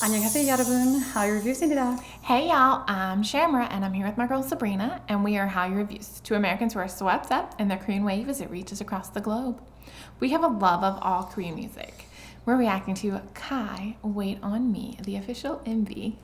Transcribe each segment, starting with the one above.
안녕하세요, 여러분. Hallyu Reviews입니다. Hey y'all, I'm Shamra and I'm here with my girl Sabrina, and we are Hallyu Reviews, two Americans who are swept up in the Korean wave as it reaches across the globe. We have a love of all Korean music. We're reacting to Kai, Wait on Me, the official MV.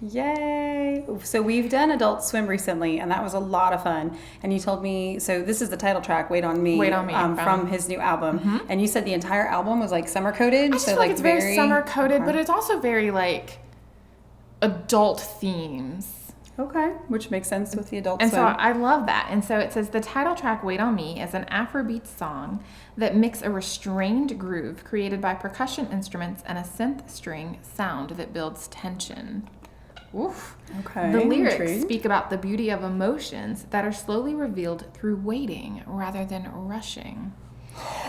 Yay! So we've done Adult Swim recently, and that was a lot of fun. And you told me, so this is the title track, Wait on Me, from his new album. Mm-hmm. And you said the entire album was like summer coded. I just feel like it's very summer coded, but it's also very like adult themes. Okay, which makes sense with the Adult Swim. And so I love that. And so it says the title track, Wait on Me, is an Afrobeat song that mix a restrained groove created by percussion instruments and a synth string sound that builds tension. Oof. Okay. The lyrics speak about the beauty of emotions that are slowly revealed through waiting rather than rushing.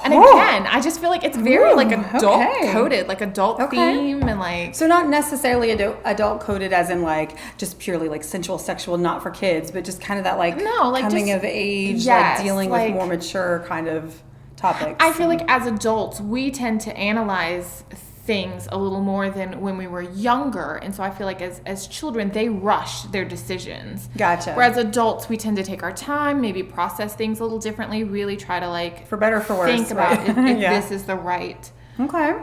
And again, I just feel like it's very like adult coded, like adult theme and like. So not necessarily adult coded as in like just purely like sensual, sexual, not for kids, but just kind of that like, coming of age, like dealing with more mature kind of topics. I feel like as adults, we tend to analyze things a little more than when we were younger, and so I feel like as children they rush their decisions. Gotcha. Whereas adults, we tend to take our time, maybe process things a little differently, really try to like for better or for worse think about if this is the right. Okay.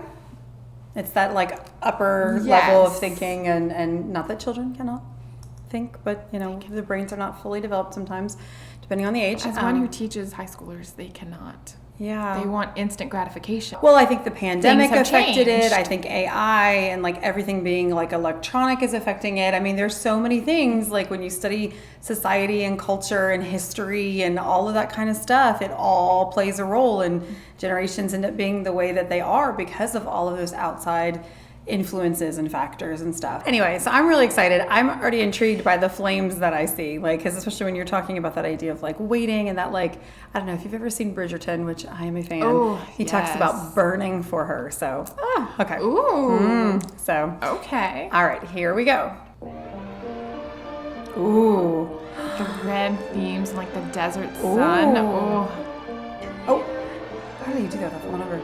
It's that like upper level of thinking, and not that children cannot think, but you know their brains are not fully developed sometimes, depending on the age. As one who teaches high schoolers, they cannot. Yeah. They want instant gratification. Well, I think the pandemic affected it. I think AI and like everything being like electronic is affecting it. I mean, there's so many things like when you study society and culture and history and all of that kind of stuff, it all plays a role, and generations end up being the way that they are because of all of those outside influences and factors and stuff. Anyway, so I'm really excited. I'm already intrigued by the flames that I see, like, because especially when you're talking about that idea of like waiting and that, like, I don't know if you've ever seen Bridgerton, which I am a fan. He talks about burning for her. So okay. So okay. All right, here we go. Ooh. The red themes and like the desert sun. Oh, how do you do that with one over?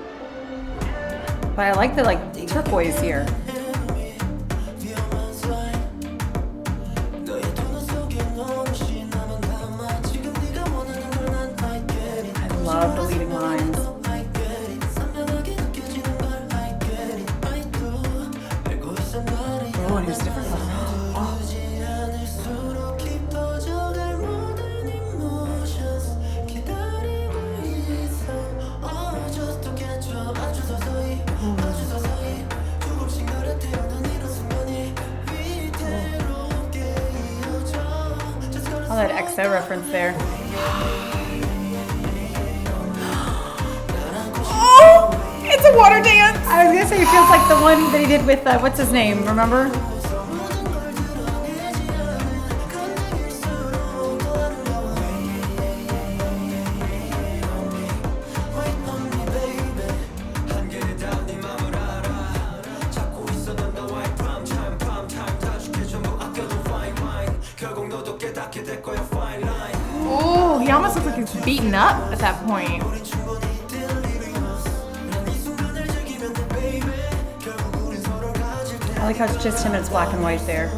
But I like the like turquoise here. I love the leading lines. Oh, and here's different ones. Oh, that EXO reference there. Oh, it's a water dance. I was gonna say it feels like the one that he did with what's his name? Remember? Oh, he almost looks like he's beaten up at that point. I like how it's just him and it's black and white there.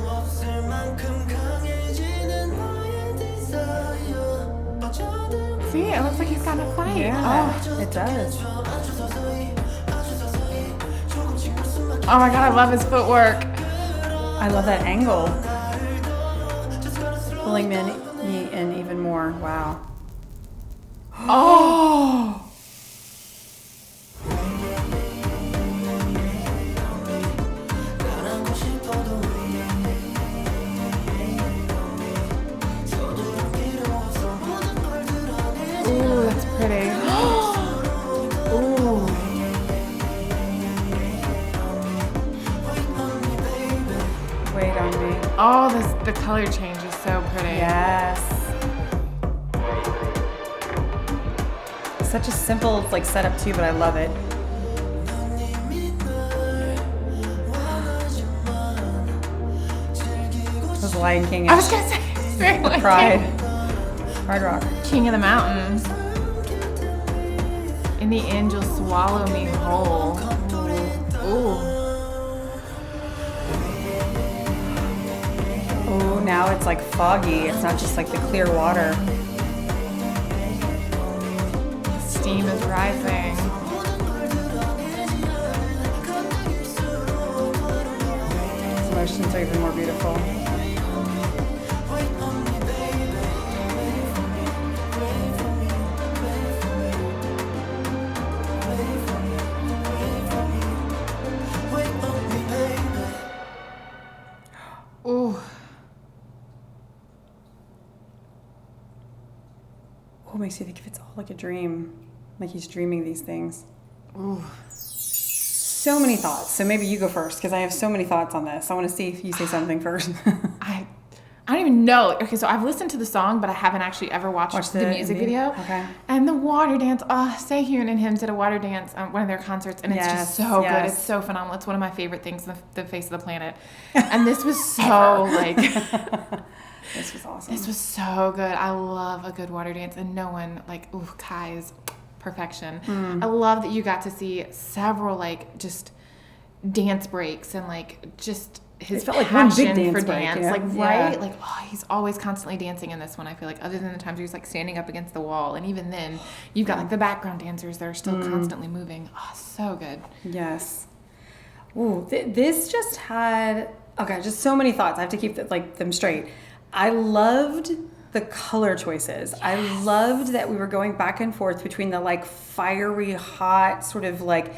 See, it looks like he's got a fight. Yeah, it does. Oh my god, I love his footwork. I love that angle. Pulling me in even more. Wow. Oh. Ooh, that's pretty. Ooh. Wait on me. Oh, the color change is so pretty. Yes. Such a simple like setup too, but I love it. It was Lion King. I was gonna say, it's very like Pride Rock. King of the Mountains. In the end, you'll swallow me whole. Ooh. now it's like foggy. It's not just like the clear water. Steam is rising. These emotions are even more beautiful. Ooh. Oh, makes you think if it's all like a dream, like he's dreaming these things. Ooh. So many thoughts. So maybe you go first because I have so many thoughts on this. I want to see if you say something first. I don't even know. Okay, so I've listened to the song, but I haven't actually ever watched the music video. Okay. And the water dance. Sehun and him did a water dance on one of their concerts, and it's just so good. It's so phenomenal. It's one of my favorite things on the face of the planet. And this was so like. This was awesome. This was so good. I love a good water dance, and no one Kai is perfection. I love that you got to see several like just dance breaks and like just his felt like one big passion for break, dance, you know? like right, like he's always constantly dancing in this one. I feel like other than the times he was like standing up against the wall, and even then you've got like the background dancers that are still constantly moving. Oh, so good. Yes. Ooh, this just had just so many thoughts. I have to keep them straight. I loved the color choices. Yes. I loved that we were going back and forth between the like fiery, hot, sort of like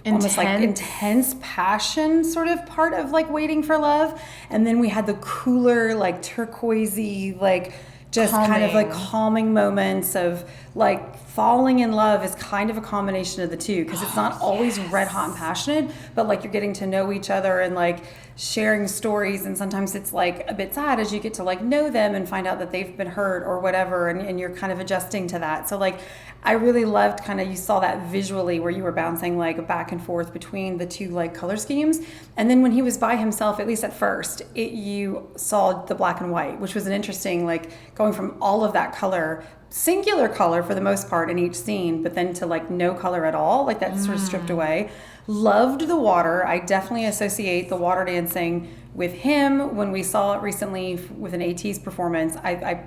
almost like intense passion sort of part of like Waiting for Love. And then we had the cooler, like turquoisey, like just kind of like calming moments of like falling in love is kind of a combination of the two because it's not always red hot and passionate, but like you're getting to know each other and like sharing stories, and sometimes it's like a bit sad as you get to like know them and find out that they've been hurt or whatever, and you're kind of adjusting to that. So like I really loved kind of, you saw that visually where you were bouncing like back and forth between the two like color schemes. And then when he was by himself, at least at first, you saw the black and white, which was an interesting like going from all of that color, singular color for the most part in each scene, but then to like no color at all, like that sort of stripped away. Loved the water. I definitely associate the water dancing with him. When we saw it recently with an AT's performance, I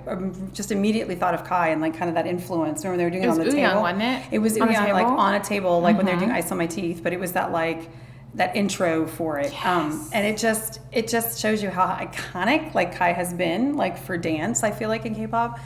just immediately thought of Kai and like kind of that influence. Remember they were doing it on the table? Wasn't it? It was Uyang, like on a table, like when they were doing Ice on My Teeth, but it was that like that intro for it. Yes. And it just shows you how iconic like Kai has been like for dance, I feel like in K-pop.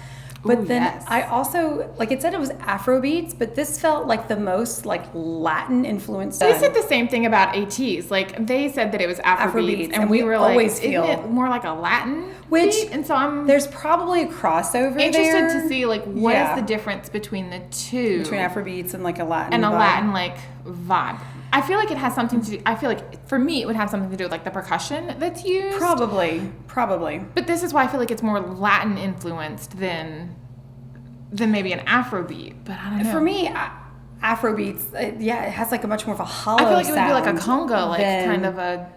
But Ooh, then yes. I also, like it said it was Afro beats, but this felt like the most like Latin influenced. They said the same thing about ATs. Like they said that it was Afro beats, and we were always like, feel isn't it more like a Latin which beat? And so I'm there's probably a crossover interested there. to see like what is the difference between the two, between Afro beats and like a Latin and a vibe. Latin like vibe. I feel like it has something to do. I feel like for me it would have something to do with like the percussion that's used. Probably. But this is why I feel like it's more Latin influenced than maybe an Afrobeat, but I don't know. For me, Afrobeats, it has like a much more of a hollow sound. I feel like it would be like a conga, like kind of a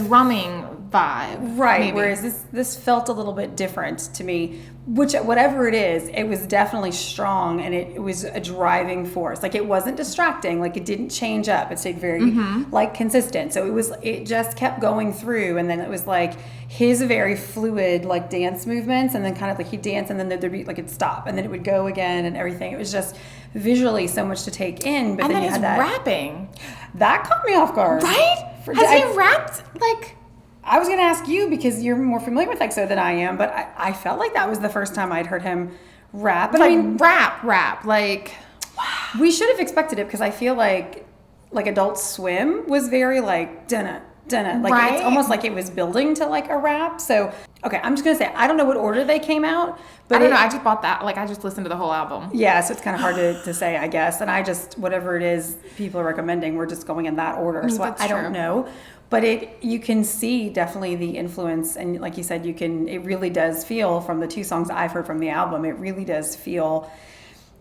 drumming vibe. Right, maybe. Whereas this felt a little bit different to me, which whatever it is, it was definitely strong and it was a driving force. Like it wasn't distracting, like it didn't change up. It stayed very like consistent. So it just kept going through, and then it was like his very fluid like dance movements, and then kind of like he'd dance and then there'd be like it'd stop and then it would go again and everything. It was just visually so much to take in. But and then you had that rapping. That caught me off guard. Right? Has he rapped like? I was going to ask you because you're more familiar with EXO than I am, but I felt like that was the first time I'd heard him rap. But like I mean, rap, like wow. We should have expected it because I feel like Adult Swim was very like dunna. Like right? It's almost like it was building to like a rap. So okay, I'm just gonna say I don't know what order they came out, but I don't know. I just bought that. Like I just listened to the whole album. Yeah, so it's kind of hard to say, I guess. And I just whatever it is people are recommending, we're just going in that order. So I don't know. But you can see definitely the influence, and like you said, it really does feel from the two songs I've heard from the album, it really does feel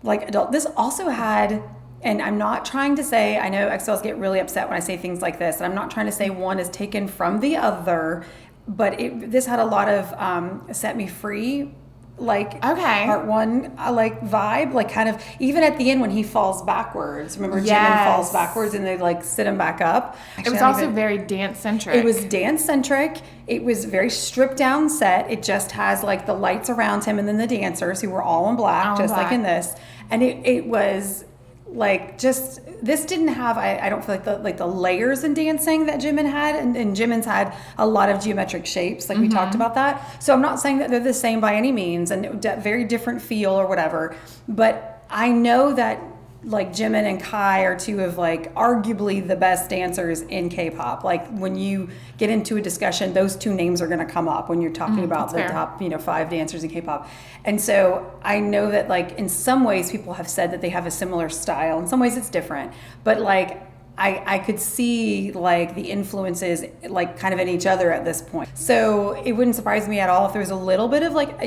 like adult. This also had, and I'm not trying to say, I know EXO-Ls get really upset when I say things like this, and I'm not trying to say one is taken from the other, but this had a lot of Set Me Free like Okay. part one like vibe, like kind of even at the end when he falls backwards. Remember Jimin falls backwards and they like sit him back up. It was also very dance centric. It was dance centric. It was very stripped down set. It just has like the lights around him and then the dancers who were all in black, just like in this. And it was like just this didn't have I don't feel like the layers in dancing that Jimin had, and Jimin's had a lot of geometric shapes, like we talked about that. So I'm not saying that they're the same by any means, and very different feel or whatever, but I know that like Jimin and Kai are two of like arguably the best dancers in K-pop. Like when you get into a discussion, those two names are going to come up when you're talking about the top 5 dancers in K-pop. And so I know that like in some ways people have said that they have a similar style. In some ways it's different, but like I could see like the influences like kind of in each other at this point. So it wouldn't surprise me at all if there was a little bit of like,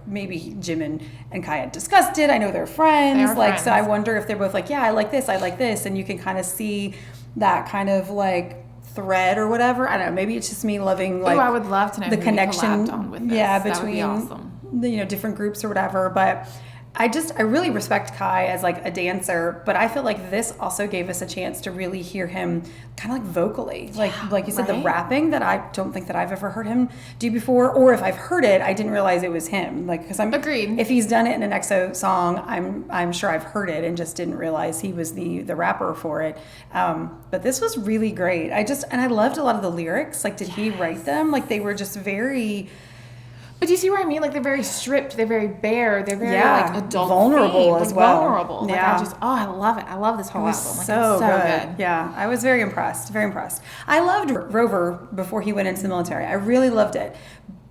maybe Jimin and Kai had discussed it. I know they're friends. So I wonder if they're both like, yeah, I like this. And you can kind of see that kind of like thread or whatever. I don't know. Maybe it's just me loving like I would love to know the who connection on with this. Yeah, that between would be awesome. the different groups or whatever. But I really respect Kai as like a dancer, but I feel like this also gave us a chance to really hear him kind of like vocally, like you said, the rapping that I don't think that I've ever heard him do before, or if I've heard it, I didn't realize it was him. Like, because I'm agreed. If he's done it in an EXO song, I'm sure I've heard it and just didn't realize he was the rapper for it. But this was really great. And I loved a lot of the lyrics. Like, did he write them? Like, they were just very. But do you see what I mean? Like, they're very stripped, they're very bare, they're very like adult, vulnerable as well. Vulnerable. Yeah. Like I love it. I love this whole album. Like, so it's so good. Yeah, I was very impressed. Very impressed. I loved Rover before he went into the military. I really loved it.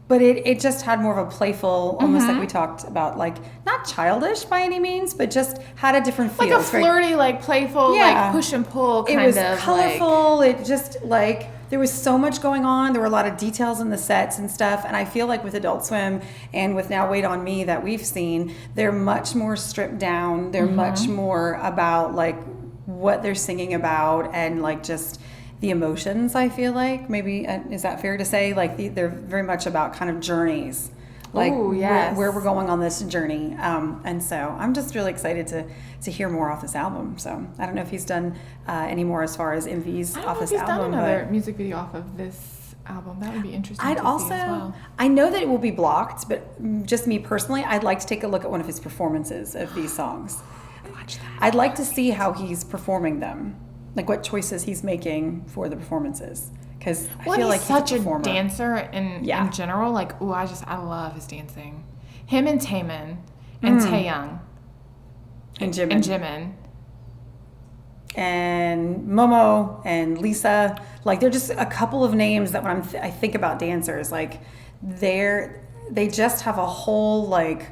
But it just had more of a playful, almost like we talked about, like not childish by any means, but just had a different feel. Like a flirty, like playful, like push and pull kind of. It was colorful. It just like. There was so much going on. There were a lot of details in the sets and stuff. And I feel like with Adult Swim and with Now Wait On Me that we've seen, they're much more stripped down. They're much more about like what they're singing about and like just the emotions, I feel like. Maybe, is that fair to say? Like they're very much about kind of journeys. Like where we're going on this journey. And so I'm just really excited to hear more off this album. So I don't know if he's done any more as far as MVs off this album. I don't know if he's done another music video off of this album. That would be interesting to see as well. I know that it will be blocked, but just me personally, I'd like to take a look at one of his performances of these songs. Watch that. I'd like to see how he's performing them, like what choices he's making for the performances. Because I feel like he's such a performer. Dancer in general. Like, I love his dancing. Him and Taemin and Taeyoung and Jimin and Momo and Lisa. Like, they're just a couple of names that when I think about dancers, like they just have a whole like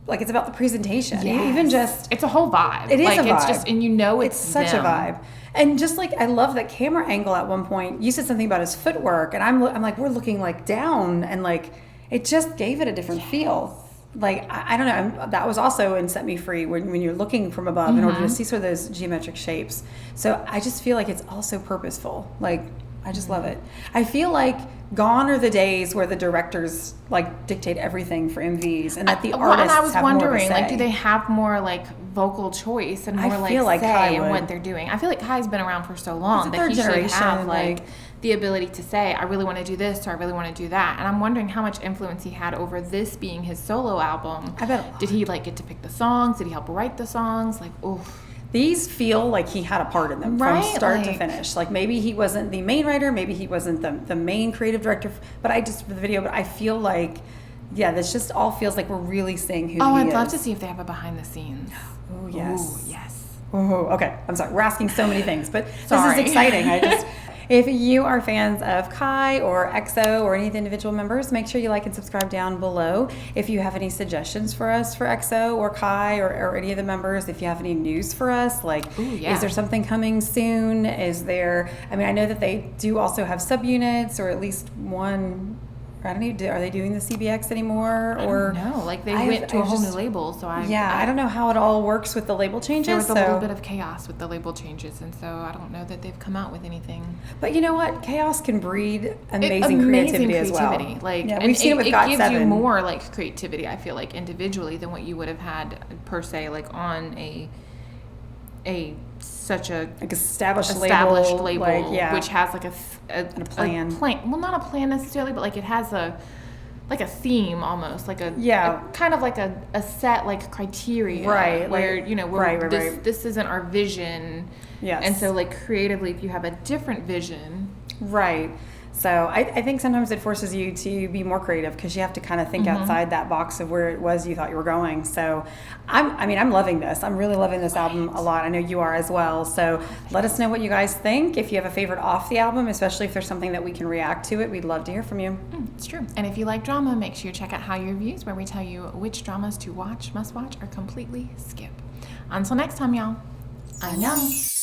it's about the presentation. Yes. Even just it's a whole vibe. It is like, a vibe. It's just, and you know it's such a vibe. And just like I love that camera angle at one point. You said something about his footwork, and I'm like, we're looking like down, and like it just gave it a different feel. Like I don't know, that was also in Set Me Free when you're looking from above in order to see sort of those geometric shapes. So I just feel like it's also purposeful. Like I just love it. I feel like gone are the days where the directors like dictate everything for MVs, and that the artists and I was have wondering, more of a say. like, do they have more like vocal choice and more like say in what they're doing? I feel like Kai's been around for so long that he should have like the ability to say, I really want to do this or I really want to do that. And I'm wondering how much influence he had over this being his solo album. I bet a lot. Did he like get to pick the songs? Did he help write the songs? Like, oof. These feel like he had a part in them from start to finish. Like maybe he wasn't the main writer, maybe he wasn't the main creative director, but for the video, but I feel like, this just all feels like we're really seeing who he is. I'd love to see if they have a behind the scenes. Oh, yes. Ooh, yes. Oh, okay. I'm sorry. We're asking so many things, but this is exciting. If you are fans of Kai or EXO or any of the individual members, make sure you like and subscribe down below. If you have any suggestions for us for EXO or Kai or any of the members, if you have any news for us, like is there something coming soon? I know that they do also have subunits, or at least one I don't know, are they doing the CBX anymore? Or no, like they went to a whole new label. So I don't know how it all works with the label changes. There was a little bit of chaos with the label changes, and so I don't know that they've come out with anything. But you know what? Chaos can breed amazing creativity as well. Like, yeah, we've seen it with it Got gives 7. you more like creativity, I feel like, individually than what you would have had per se, like on such a like established label, like, which has like a plan. Well, not a plan necessarily, but like it has a theme almost, like a kind of like a set like criteria, right? Where this isn't our vision, yes. And so like creatively, if you have a different vision, right. So I think sometimes it forces you to be more creative because you have to kind of think outside that box of where it was you thought you were going. So I'm loving this. I'm really loving this album a lot. I know you are as well. So let us know what you guys think. If you have a favorite off the album, especially if there's something that we can react to it, we'd love to hear from you. It's true. And if you like drama, make sure you check out Hallyu Reviews, where we tell you which dramas to watch, must watch, or completely skip. Until next time, y'all. Annyeong.